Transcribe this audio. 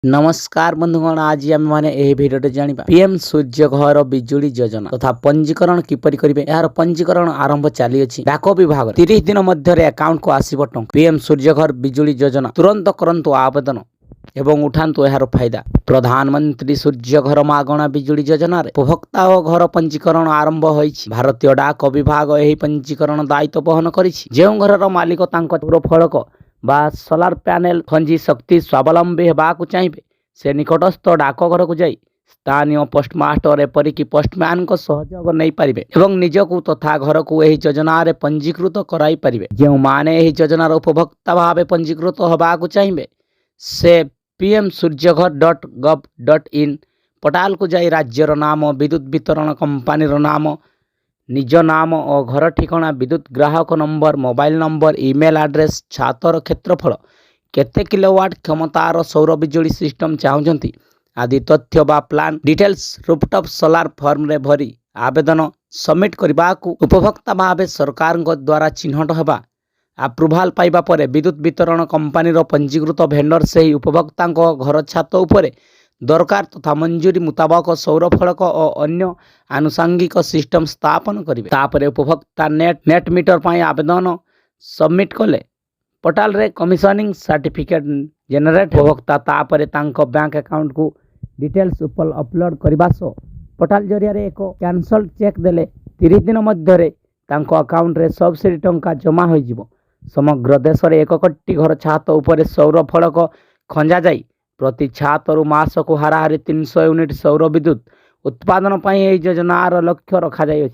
नमस्कार बंधुगण, आज आम मैंने यह भिडियो जाना पीएम सूर्य घर बिजुली योजना तथा पंजीकरण किपरि करेंगे। यार पंजीकरण आरंभ चली डाक विभाग 30 दिन मध्य अकाउंट को आसब टंका। पीएम सूर्य घर बिजुली योजना तुरंत करंतु आवेदन एवं उठातु यार फायदा। प्रधानमंत्री सूर्य घर मागणा बिजुली योजना उपभोक्ता और घर पंजीकरण आरंभ होइछि। भारतीय डाक विभाग यह पंजीकरण दायित्व बहन करिछि। जो घर मालिक सौर फलक बा सोलार पैनल खंजी शक्ति स्वावलंबी होगाकू चाहिए से निकटस्थ डाकघर को जाई स्थानीय पोस्टमास्टर एपरिक पोस्टमैन को सहयोग नहीं पारे एवं निजकू तथा घर को यह योजन पंजीकृत कराई पारे। जो माने यह योजनार उपभोक्ता भाव पंजीकृत होगाकू चाहिए से pmsuryaghar.gov.in पोर्टाल को जाई राज्यर नाम, विद्युत वितरण कंपानी नाम, निज नाम और घर ठिकाना, विद्युत ग्राहक number, mobile number, email address, छातर क्षेत्रफल, केते किलोवाट क्षमतार सौर बिजुली सिस्टम चाहते आदि तथ्य बा plan details rooftop solar form रे भरी आवेदन सबमिट करने को उपभोक्ता भाव सरकार द्वारा चिन्हट होगा। अप्रुभाल पाइबा परे विद्युत वितरण कंपानी पंजीकृत भेंडर से ही उपभोक्ता घर छात उपरे दरकार तथा मंजूरी मुताबक सौर फलक और अन्य आनुषंगिक सिस्टम स्थापन करेंगे। उपभोक्ता नेट मीटर पर आवेदन सबमिट कले पोर्टाल रे कमिशनिंग सर्टिफिकेट जेनरेट उपभोक्ता तापरे तांको बैंक अकाउंट को डिटेल्स अपलोड करने सो पोर्टाल जरिया एक कैंसल चेक देले 30 दिन मध्य तांको अकाउंट रे सब्सिडी टंका जमा हो। समग्र देश में 1 कोटी घर छात उपरे सौर फलक खंजा जाई प्रति छातरु मास को हाराहारी 300 यूनिट सौर विद्युत उत्पादन पर यह योजनार लक्ष्य रखा जाए।